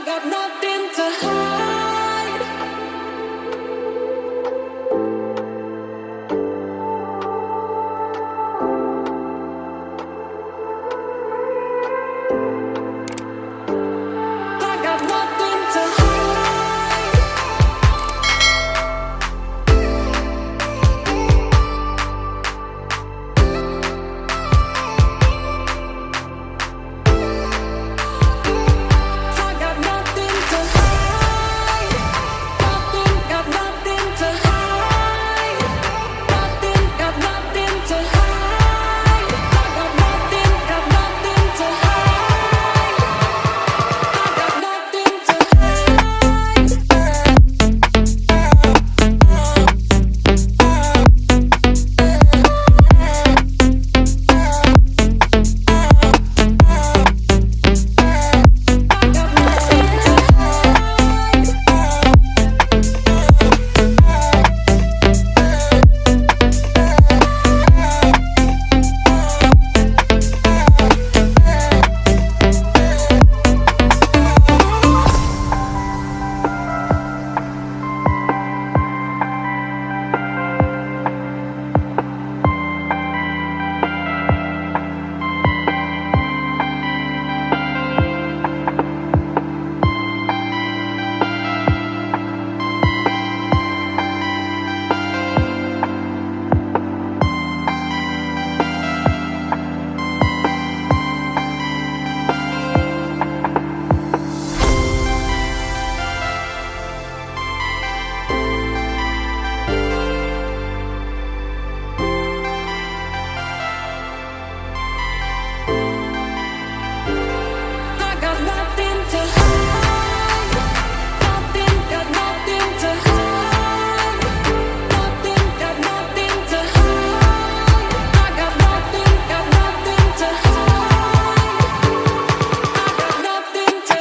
got nothing to hide. I got nothing to hide. I got nothing to hide. Nothing, got nothing to hide. Nothing, got nothing to hide. I got nothing, got nothing to hide. I got nothing to I got nothing to hide. Nothing, got nothing to hide. Nothing, got nothing to hide. I got nothing, got nothing to hide. I got nothing to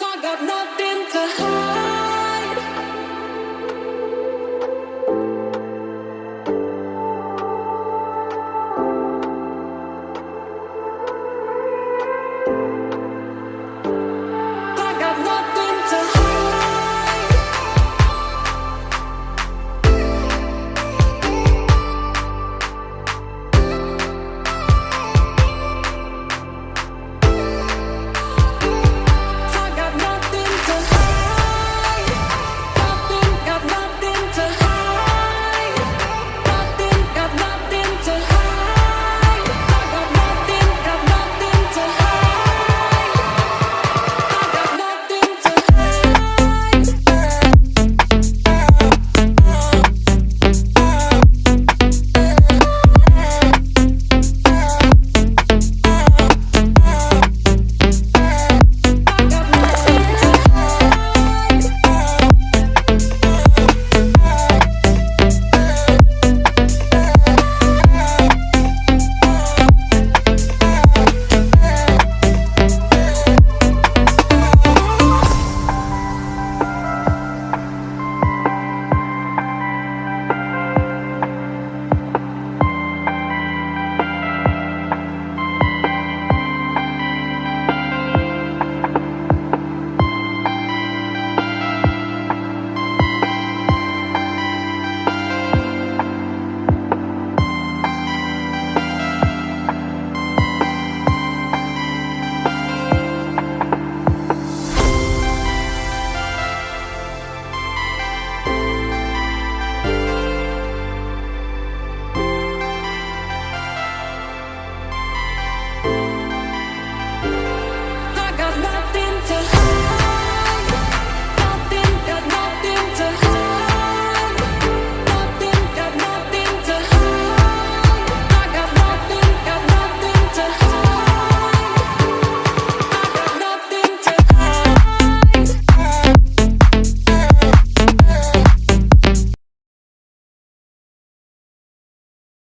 I got nothing to hide.